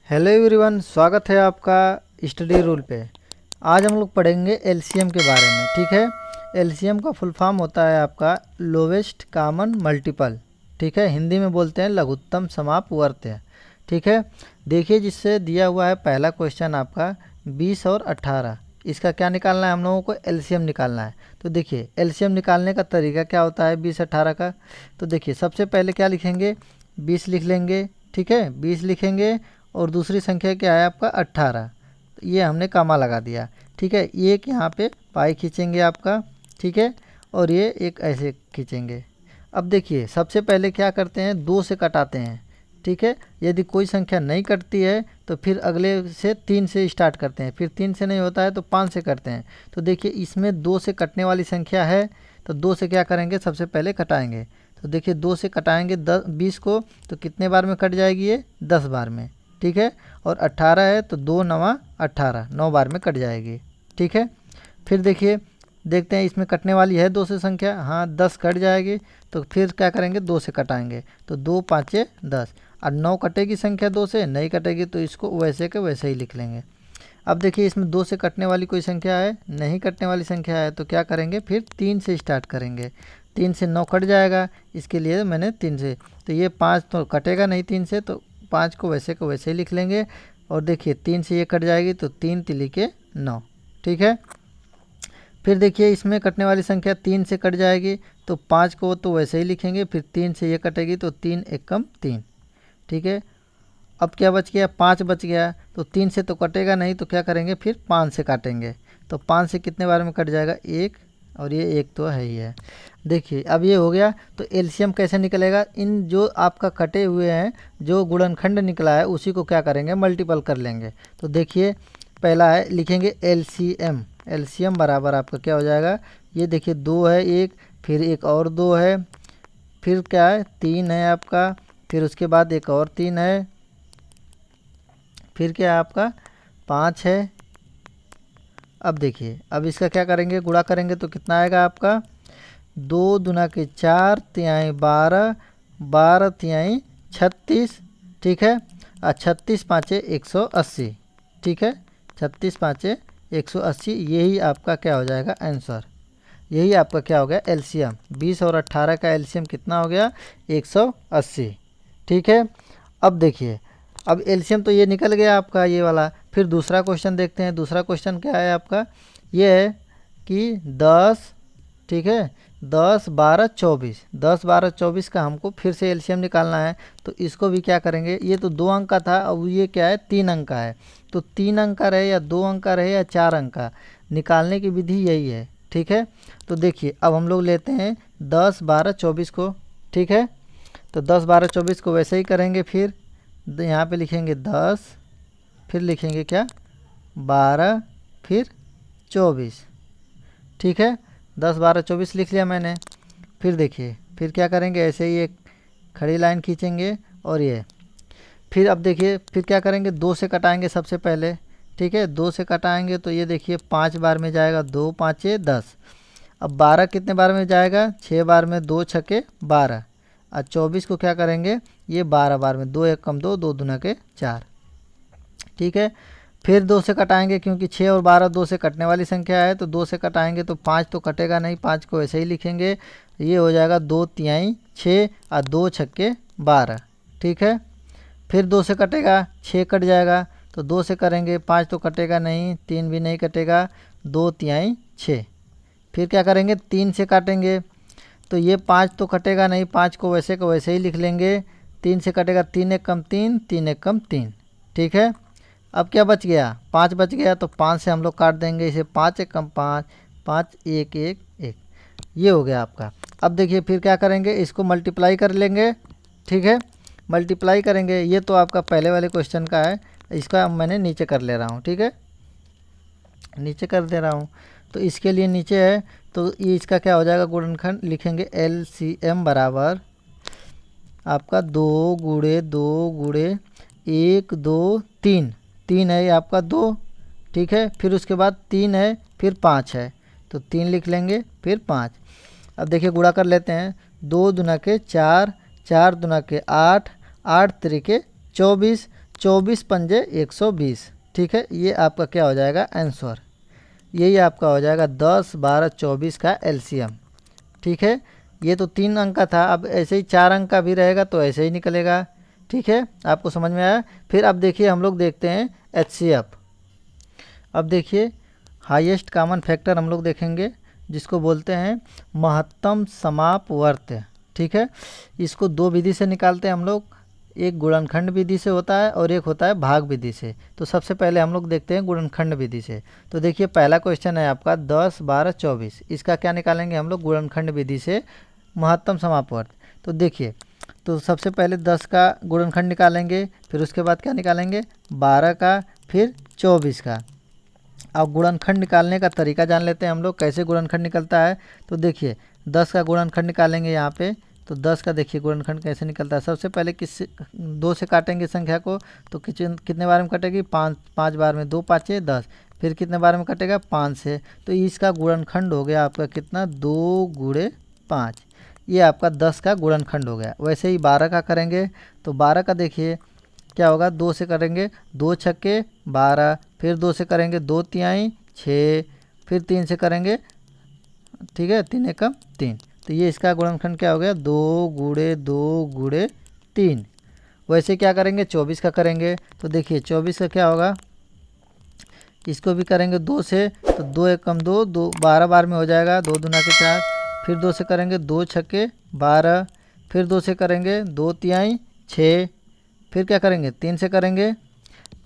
Hello everyone, स्वागत है आपका स्टडी रूल पे। आज हम लोग पढ़ेंगे एलसीएम के बारे में। ठीक है, एलसीएम का फुल फॉर्म होता है आपका लोवेस्ट कॉमन मल्टीपल। ठीक है, हिंदी में बोलते हैं लघुत्तम समापवर्त्य। ठीक है, देखिए जिससे दिया हुआ है पहला क्वेश्चन आपका 20 और 18। इसका क्या निकालना है, हम लोगों को एलसीएम निकालना है। तो देखिए एलसीएम निकालने का तरीका क्या होता है 20-18 का। तो देखिए सबसे पहले क्या लिखेंगे, 20 लिख लेंगे। ठीक है, 20 लिखेंगे और दूसरी संख्या क्या है आपका 18। तो ये हमने कामा लगा दिया। ठीक है, एक यहाँ पे पाई खींचेंगे आपका। ठीक है, और ये एक ऐसे खींचेंगे। अब देखिए सबसे पहले क्या करते हैं, 2 से कटाते हैं। ठीक है, यदि कोई संख्या नहीं कटती है तो फिर अगले से 3 से स्टार्ट करते हैं, फिर 3 से नहीं होता है तो 5 से करते हैं। तो देखिए इसमें 2 से कटने वाली संख्या है, तो 2 से क्या करेंगे, सबसे पहले कटाएंगे। तो देखिए 2 से कटाएंगे 20 को, तो कितने बार में कट जाएगी ये, 10 बार में। ठीक है, और 18 है तो 2 9 18, 9 बार में कट जाएगी। ठीक है, फिर देखिए देखते हैं इसमें कटने वाली है 2 से संख्या, हाँ 10 कट जाएगी। तो फिर क्या करेंगे, 2 से कटाएंगे, तो 2 5 10। और 9 कटेगी संख्या, 2 से नहीं कटेगी तो इसको वैसे के वैसे ही लिख लेंगे। अब देखिए इसमें 2 से कटने वाली कोई संख्या है, नहीं कटने वाली संख्या है, तो क्या करेंगे, फिर 3 से स्टार्ट करेंगे। 3 से 9 कट जाएगा, इसके लिए मैंने 3 से, तो ये 5 तो कटेगा नहीं 3 से, तो 5 को वैसे ही लिख लेंगे। और देखिए 3 से ये कट जाएगी तो 3 तिली के 9। ठीक है, फिर देखिए इसमें कटने वाली संख्या 3 से कट जाएगी, तो 5 को तो वैसे ही लिखेंगे, फिर 3 से ये कटेगी तो 3 एकम 3। ठीक है, अब क्या बच गया, 5 बच गया। तो 3 से तो कटेगा नहीं, तो क्या करेंगे, फिर 5 से काटेंगे। तो 5 से कितने बार में कट जाएगा, 1, और ये 1 तो है ही है। देखिए अब ये हो गया। तो एलसीएम कैसे निकलेगा, इन जो आपका कटे हुए हैं, जो गुणनखंड निकला है उसी को क्या करेंगे, मल्टीपल कर लेंगे। तो देखिए पहला है, लिखेंगे एलसीएम। एलसीएम बराबर आपका क्या हो जाएगा, ये देखिए 2 है एक, फिर एक और 2 है, फिर क्या है 3 है आपका, फिर उसके बाद एक और 3 है, फिर क्या है आपका 5 है। अब देखिए अब इसका क्या करेंगे, गुणा करेंगे तो कितना आएगा आपका, 2 दूना के 4 तिहाई 12, 12 तिहाई 36। ठीक है, और 36 पाँचे 180। ठीक है, 36 पाँचे 180, यही आपका क्या हो जाएगा आंसर। यही आपका क्या हो गया एलसीएम। 20 और 18 का एलसीएम कितना हो गया, 180। ठीक है, अब देखिए अब एलसीएम तो ये निकल गया आपका ये वाला। फिर दूसरा क्वेश्चन देखते हैं। दूसरा क्वेश्चन क्या है आपका, ये है कि 10, ठीक है 10 12 24, 10 12 24 का हमको फिर से एलसीएम निकालना है। तो इसको भी क्या करेंगे, ये तो 2 अंक का था, अब ये क्या है 3 अंक का है। तो 3 अंक का रहे या 2 अंक का रहे या 4 अंक का, निकालने की विधि यही है। ठीक है, तो देखिए अब हम लोग लेते हैं 10 12 24 को। ठीक है, तो 10 12 24 को वैसे ही करेंगे। फिर यहाँ पे लिखेंगे 10, फिर लिखेंगे क्या 12, फिर 24। ठीक है, 10 12 24 लिख लिया मैंने। फिर देखिए फिर क्या करेंगे, ऐसे ही एक खड़ी लाइन खींचेंगे और ये फिर अब देखिए फिर क्या करेंगे, 2 से कटाएंगे सबसे पहले। ठीक है, 2 से कटाएंगे तो ये देखिए 5 बार में जाएगा, 2 5 10। अब 12 कितने बार में जाएगा, 6 बार में, 2 छके 12। और 24 को क्या करेंगे, ये 12 बार में, 2 1 कम 2, 2 दूना के 4। ठीक है, फिर 2 से कटाएंगे क्योंकि 6 और 12 2 से कटने वाली संख्या है, तो 2 से कटाएंगे तो 5 तो कटेगा नहीं, 5 को ऐसे ही लिखेंगे। ये हो जाएगा 2 तिहाई 6 और 2 छक्के 12। ठीक है, फिर 2 से कटेगा, 6 कट जाएगा, तो 2 से करेंगे, 5 तो कटेगा नहीं, 3 भी नहीं कटेगा, 2 तिहाई 6। फिर क्या करेंगे, 3 से काटेंगे, तो ये 5 तो कटेगा नहीं, 5 को वैसे ही लिख लेंगे। 3 से कटेगा, 3 1 कम 3, 3 1 कम 3। ठीक है, अब क्या बच गया, 5 बच गया, तो 5 से हम लोग काट देंगे इसे, 5 1 कम 5, 5 1 1 1। ये हो गया आपका। अब देखिए फिर क्या करेंगे, इसको मल्टीप्लाई कर लेंगे। ठीक है, मल्टीप्लाई करेंगे, ये तो आपका पहले वाले क्वेश्चन का है, इसका मैंने नीचे कर ले रहा हूँ। ठीक है, नीचे कर दे रहा हूँ, तो इसके लिए नीचे है, तो ये इसका क्या हो जाएगा गुणनखंड, लिखेंगे एलसीएम बराबर आपका 2 गुणे 2 गुणे 1 2 3, 3 है ये आपका 2। ठीक है, फिर उसके बाद 3 है, फिर 5 है, तो 3 लिख लेंगे, फिर 5। अब देखिए गुणा कर लेते हैं, 2 दूना के 4, 4 दूना के 8, 8 तिरिके 24, 24 पंजे 120। ठीक है, ये आपका क्या हो जाएगा आंसर। यही आपका हो जाएगा 10, 12, 24 का एलसीएम। ठीक है, ये तो 3 अंक का था, अब ऐसे ही 4 अंक का भी रहेगा तो ऐसे ही निकलेगा। ठीक है, आपको समझ में आया। फिर अब देखिए हम लोग देखते हैं एचसीएफ। अब देखिए हाईएस्ट कॉमन फैक्टर हम लोग देखेंगे, जिसको बोलते हैं महत्तम समापवर्त। ठीक है, इसको 2 विधि से निकालते हैं हम लोग, एक गुणनखंड विधि से होता है और एक होता है भाग विधि से। तो सबसे पहले हम लोग देखते हैं गुणनखंड विधि से। तो देखिए पहला क्वेश्चन है आपका 10, 12, 24, इसका क्या निकालेंगे हम लोग गुणनखंड विधि से महत्तम समापवर्त। तो देखिए, तो सबसे पहले 10 का गुणनखंड निकालेंगे, फिर उसके बाद क्या निकालेंगे 12 का, फिर 24 का। अब गुणनखंड निकालने का तरीका जान लेते हैं हम लोग, कैसे गुणनखंड निकलता है। तो देखिए 10 का गुणनखंड निकालेंगे यहाँ पे, तो 10 का देखिए गुणनखंड कैसे निकलता है। सबसे पहले किस 2 से काटेंगे संख्या को, तो कितने बार में कटेगी 5 बार में, 2 5 10। फिर कितने बार में कटेगा 5 से, तो इसका गुणनखंड हो गया आपका कितना 2 गुणे 5। ये आपका 10 का गुणनखंड हो गया। वैसे ही 12 का करेंगे, तो 12 का देखिए क्या होगा, 2 से करेंगे 2 छक्के 12, फिर 2 से करेंगे 2 तिहाई 6, फिर 3 से करेंगे, ठीक है 3 एकम 3। तो ये इसका गुणनखंड क्या हो गया 2 गुणे 2 गुणे 3। वैसे क्या करेंगे 24 का करेंगे, तो देखिए 24 का क्या होगा, इसको भी करेंगे 2 से, तो 2 एकम 2, 12 बार में हो जाएगा, 2 दूना के 4। फिर 2 से करेंगे 2 छक्के 12, फिर 2 से करेंगे 2 तिहाई 6, फिर क्या करेंगे 3 से करेंगे,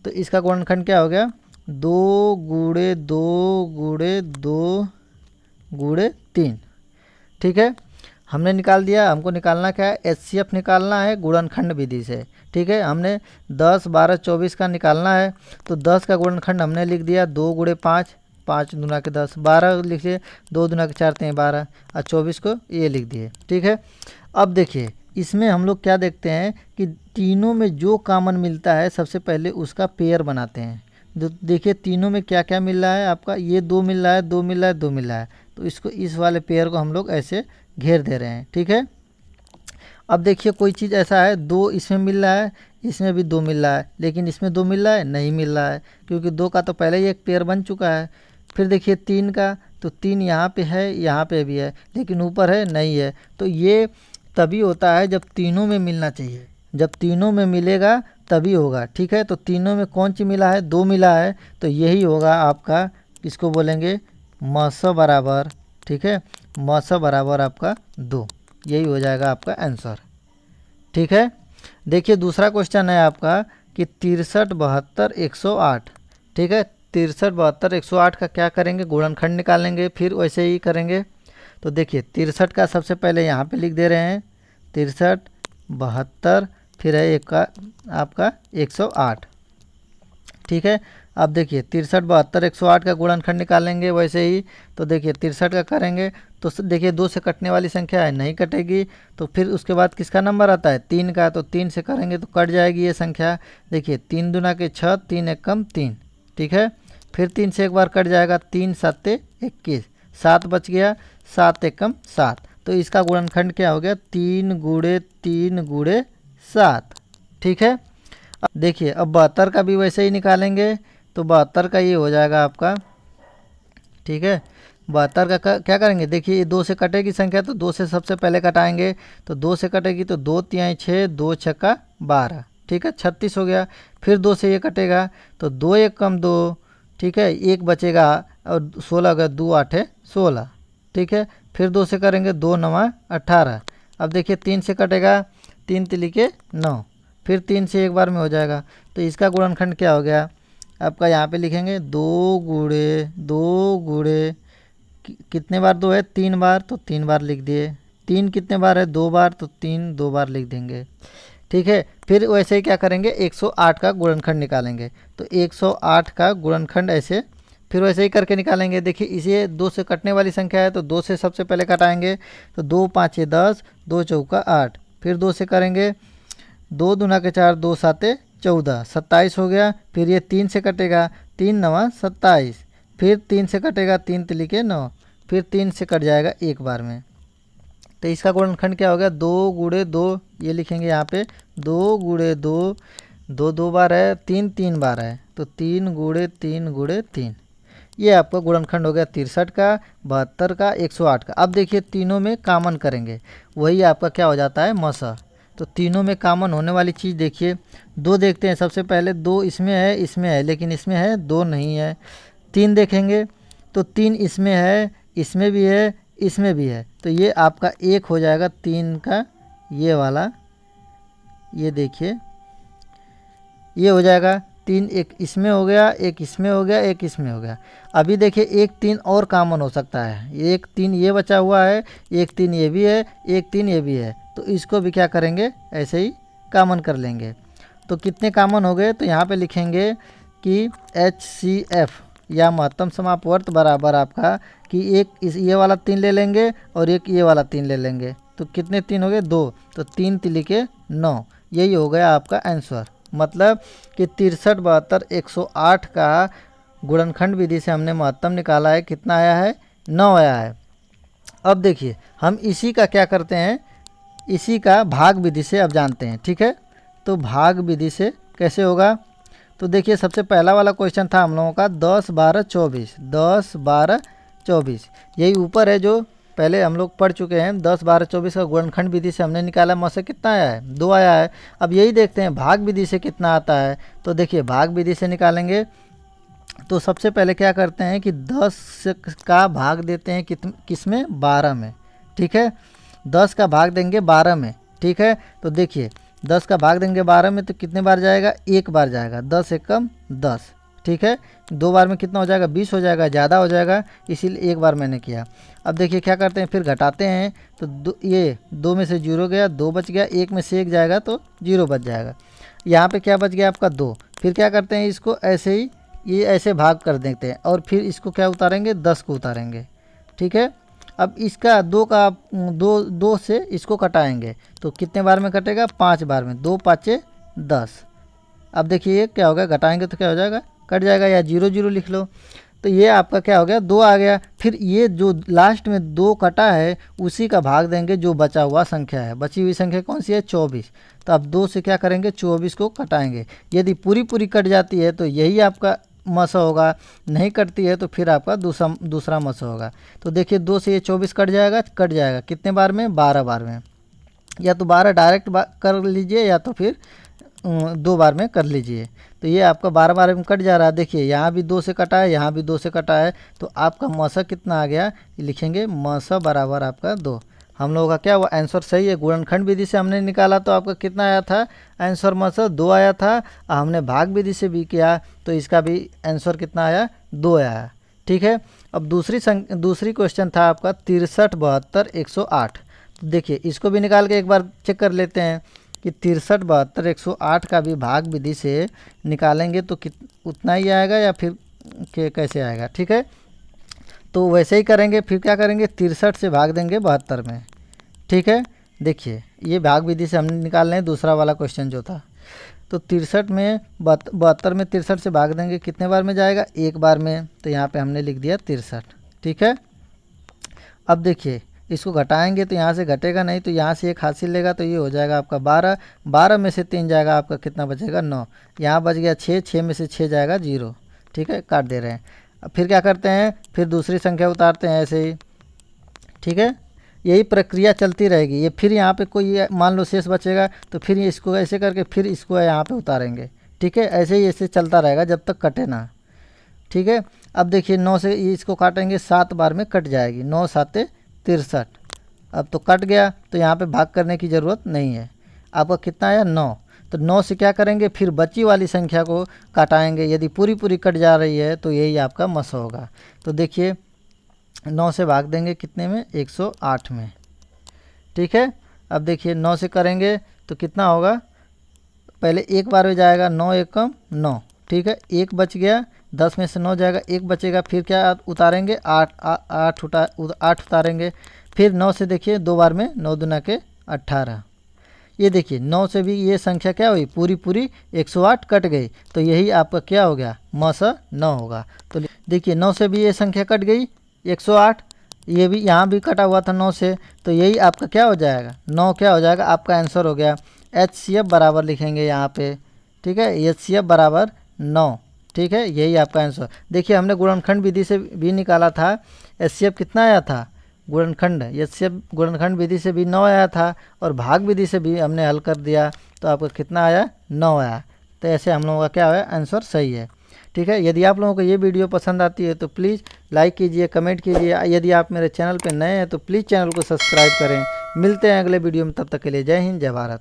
तो इसका गुणनखंड क्या हो गया 2 गुणे 2 गुणे 2 गुणे 3। ठीक है, हमने निकाल दिया। हमको निकालना क्या है, एचसीएफ निकालना है गुणनखंड विधि से। ठीक है, हमने 10, 12, 24 का निकालना है, तो 10 का गुणनखंड हमने लिख दिया 2 गुणे 5, 5 दूना के 10, 12 लिखिए 2 दूना के 4 3 12, और 24 को ये लिख दिए। ठीक है, अब देखिए इसमें हम लोग क्या देखते हैं कि तीनों में जो कॉमन मिलता है सबसे पहले उसका पेयर बनाते हैं। देखिए तीनों में क्या क्या मिल रहा है आपका, ये 2 मिल रहा है, 2 मिल रहा है, 2 मिल रहा है, तो इसको इस वाले पेयर को हम लोग ऐसे घेर दे रहे हैं। ठीक है, अब देखिए कोई चीज़ ऐसा है 2 इसमें मिल रहा है, इसमें भी 2 मिल रहा है, लेकिन इसमें 2 मिल रहा है नहीं मिल रहा है, क्योंकि 2 का तो पहले ही एक पेयर बन चुका है। फिर देखिए 3 का, तो 3 यहाँ पे है, यहाँ पे भी है, लेकिन ऊपर है नहीं है। तो ये तभी होता है जब तीनों में मिलना चाहिए, जब तीनों में मिलेगा तभी होगा। ठीक है, तो तीनों में कौन सी मिला है 2 मिला है, तो यही होगा आपका, इसको बोलेंगे मस बराबर। ठीक है, मस बराबर आपका 2, यही हो जाएगा आपका आंसर। ठीक है, देखिए दूसरा क्वेश्चन है आपका कि 63, 72, 108। ठीक है, 63, 72, 108 का क्या करेंगे गुणनखंड निकालेंगे, फिर वैसे ही करेंगे। तो देखिए 63 का सबसे पहले यहाँ पे लिख दे रहे हैं 63, 72, फिर है एक का आपका 108। ठीक है, अब देखिए 63, 72, 108 का गुणनखंड निकालेंगे वैसे ही। तो देखिए 63 का करेंगे, तो देखिए 2 से कटने वाली संख्या है, नहीं कटेगी। तो फिर उसके बाद किसका नंबर आता है 3 का, तो 3 से करेंगे तो कट जाएगी ये संख्या। देखिए 3 दूना के 6, 3 एकम 3। ठीक है, फिर 3 से एक बार कट जाएगा, 3 7 21, 7 बच गया, 7 एकम 7। तो इसका गुणनखंड क्या हो गया 3 गुणे 3 गुणे 7। ठीक है, अब देखिए अब 72 का भी वैसे ही निकालेंगे, तो 72 का ये हो जाएगा आपका। ठीक है, 72 का क्या करेंगे, देखिए ये 2 से कटेगी संख्या, तो 2 से सबसे पहले कटाएंगे, तो 2 से कटेगी तो 2 तिहाई 6, 2 छक्का 12। ठीक है, 36 हो गया। फिर 2 से ये कटेगा, तो 2 एकम 2। ठीक है, 1 बचेगा और 16 का 2 8 16। ठीक है, फिर 2 से करेंगे 2 9 18। अब देखिए 3 से कटेगा, 3 तिली के 9, फिर 3 से एक बार में हो जाएगा। तो इसका गुणनखंड क्या हो गया आपका, यहाँ पे लिखेंगे 2 गुणे 2 गुणे कितने बार 2 है 3 बार, तो 3 बार लिख दिए। 3 कितने बार है 2 बार, तो 3 2 बार लिख देंगे। ठीक है, फिर वैसे ही क्या करेंगे 108 का गुणनखंड निकालेंगे, तो 108 का गुणनखंड ऐसे फिर वैसे ही करके निकालेंगे। देखिए इसे 2 से कटने वाली संख्या है, तो 2 से सबसे पहले कटाएंगे, तो 2 5 10, 2 चौका 8। फिर 2 से करेंगे, 2 दूना के 4, 2 7 14, 27 हो गया। फिर ये 3 से कटेगा, 3 9 27, फिर 3 से कटेगा, 3 तिली के 9, फिर 3 से कट जाएगा एक बार में। तो इसका गुणनखंड क्या हो गया 2 गुणे 2, ये लिखेंगे यहाँ पे 2 गुणे 2 दो दो बार है, तीन तीन बार है, तो 3 गुणे 3 गुणे 3, ये आपका गुणनखंड हो गया 63 का, 72 का, 108 का। अब देखिए तीनों में कॉमन करेंगे, वही आपका क्या हो जाता है मसा। तो तीनों में कॉमन होने वाली चीज़ देखिए, दो देखते हैं सबसे पहले, दो इसमें है लेकिन इसमें है, दो नहीं है। तीन देखेंगे तो 3 इसमें है, इसमें भी है, इसमें भी है, तो ये आपका एक हो जाएगा 3 का, ये वाला, ये देखिए ये हो जाएगा 3, एक इसमें हो गया, एक इसमें हो गया, एक इसमें हो गया। अभी देखिए एक 3 और कॉमन हो सकता है, एक 3 ये बचा हुआ है, एक 3 ये भी है, एक 3 ये भी है, तो इसको भी क्या करेंगे ऐसे ही कॉमन कर लेंगे। तो कितने कॉमन हो गए, तो यहाँ पे लिखेंगे कि HCF या महत्तम समापवर्त बराबर आपका कि एक ये वाला 3 ले लेंगे और एक ये वाला 3 ले लेंगे, तो कितने 3 हो गए 2, तो 3 3 9, यही हो गया आपका आंसर। मतलब कि 63, 72, 108 का गुणनखंड विधि से हमने महत्तम निकाला है, कितना आया है 9 आया है। अब देखिए हम इसी का क्या करते हैं, इसी का भाग विधि से अब जानते हैं, ठीक है। तो भाग विधि से कैसे होगा, तो देखिए सबसे पहला वाला क्वेश्चन था हम लोगों का 10 12 24, 10 12 24, यही ऊपर है जो पहले हम लोग पढ़ चुके हैं। 10 12 24 का गुणनखंड विधि से हमने निकाला, म से कितना आया है 2 आया है। अब यही देखते हैं भाग विधि से कितना आता है, तो देखिए भाग विधि से निकालेंगे तो सबसे पहले क्या करते हैं कि 10 का भाग देते हैं किस में 12 में, ठीक है। 10 का भाग देंगे 12 में, ठीक है। तो देखिए 10 का भाग देंगे 12 में तो कितने बार जाएगा, एक बार जाएगा, 10 एकम 10, ठीक है। 2 बार में कितना हो जाएगा 20 हो जाएगा, ज़्यादा हो जाएगा, इसीलिए एक बार मैंने किया। अब देखिए क्या करते हैं, फिर घटाते हैं तो ये 2 में से 0 गया, 2 बच गया, 1 में से 1 जाएगा तो 0 बच जाएगा। यहाँ पे क्या बच गया आपका 2। फिर क्या करते हैं, इसको ऐसे ही ये ऐसे भाग कर देते हैं और फिर इसको क्या उतारेंगे 10 को उतारेंगे, ठीक है। अब इसका 2 से इसको कटाएंगे तो कितने बार में कटेगा, 5 बार में, 2 5 10। अब देखिए क्या होगा, घटाएंगे तो क्या हो जाएगा, कट जाएगा, या 0 0 लिख लो। तो ये आपका क्या हो गया 2 आ गया। फिर ये जो लास्ट में 2 कटा है उसी का भाग देंगे जो बचा हुआ संख्या है, बची हुई संख्या कौन सी है 24। तो अब 2 से क्या करेंगे 24 को कटाएंगे, यदि पूरी पूरी कट जाती है तो यही आपका मसा होगा, नहीं कटती है तो फिर आपका दूसरा मसा होगा। तो देखिए 2 से ये 24 कट जाएगा कितने बार में 12 बार में, या तो 12 डायरेक्ट कर लीजिए या तो फिर 2 बार में कर लीजिए। तो ये आपका 12 बार में कट जा रहा है। देखिए यहाँ भी 2 से कटा है, यहाँ भी 2 से कटा है, तो आपका मसा कितना आ गया, लिखेंगे मसा बराबर आपका 2। हम लोगों का क्या हुआ आंसर सही है। गुणनखंड विधि से हमने निकाला तो आपका कितना आया था आंसर मसा 2 आया था, हमने भाग विधि से भी किया तो इसका भी आंसर कितना आया 2 आया, ठीक है। अब दूसरी क्वेश्चन था आपका 63 72 108। देखिए इसको भी निकाल के एक बार चेक कर लेते हैं कि 63 72 108 का भी भाग विधि से निकालेंगे तो उतना ही आएगा या फिर कैसे आएगा, ठीक है। तो वैसे ही करेंगे, फिर क्या करेंगे 63 से भाग देंगे 72 में, ठीक है। देखिए ये भाग विधि से हमने निकाल लें दूसरा वाला क्वेश्चन जो था। तो 63 में 72 में 63 से भाग देंगे कितने बार में जाएगा, एक बार में, तो यहाँ पे हमने लिख दिया 63, ठीक है। अब देखिए इसको घटाएंगे तो यहाँ से घटेगा नहीं, तो यहाँ से एक हासिल लेगा तो ये हो जाएगा आपका 12, 12 में से 3 जाएगा आपका कितना बचेगा 9, यहाँ बच गया 6, 6 में से 6 जाएगा 0, ठीक है, काट दे रहे हैं। अब फिर क्या करते हैं, फिर दूसरी संख्या उतारते हैं ऐसे ही, ठीक है। यही प्रक्रिया चलती रहेगी। ये फिर यहाँ पे कोई मान लो शेष बचेगा तो फिर इसको ऐसे करके फिर इसको यहाँ पे उतारेंगे, ठीक है। ऐसे ही ऐसे चलता रहेगा जब तक कटे ना, ठीक है। अब देखिए 9 से इसको काटेंगे 7 बार में कट जाएगी, 9 7 63। अब तो कट गया तो यहाँ पे भाग करने की ज़रूरत नहीं है। आपका कितना आया 9, तो 9 से क्या करेंगे फिर बची वाली संख्या को काटाएंगे, यदि पूरी पूरी कट जा रही है तो यही आपका मस होगा। तो देखिए 9 से भाग देंगे कितने में 108 में, ठीक है। अब देखिए 9 से करेंगे तो कितना होगा, पहले एक बार में जाएगा 9 एकम 9, ठीक है, एक बच गया, 10 में से 9 जाएगा, एक बचेगा, फिर क्या उतारेंगे 8 उतारेंगे। फिर 9 से देखिए 2 बार में 9 दूना के 18। ये देखिए 9 से भी ये संख्या क्या हुई पूरी पूरी 108 कट गई, तो यही आपका क्या हो गया मस 9 होगा। तो देखिए 9 से भी ये संख्या कट गई 108, ये भी यहाँ भी कटा हुआ था 9 से, तो यही आपका क्या हो जाएगा 9 क्या हो जाएगा, आपका आंसर हो गया HCF बराबर लिखेंगे यहाँ पे ठीक है, HCF बराबर 9। ठीक है, यही आपका आंसर। देखिए हमने गुणनखंड विधि से भी निकाला था, HCF कितना आया था, गुणनखंड HCF गुणनखंड विधि से भी 9 आया था, और भाग विधि से भी हमने हल कर दिया तो आपको कितना आया, 9 आया। तो ऐसे हम लोगों का क्या है, आंसर सही है। ठीक है, यदि आप लोगों को ये वीडियो पसंद आती है तो प्लीज़ लाइक कीजिए, कमेंट कीजिए। यदि आप मेरे चैनल पर नए हैं तो प्लीज़ चैनल को सब्सक्राइब करें। मिलते हैं अगले वीडियो में, तब तक के लिए जय हिंद, जय भारत।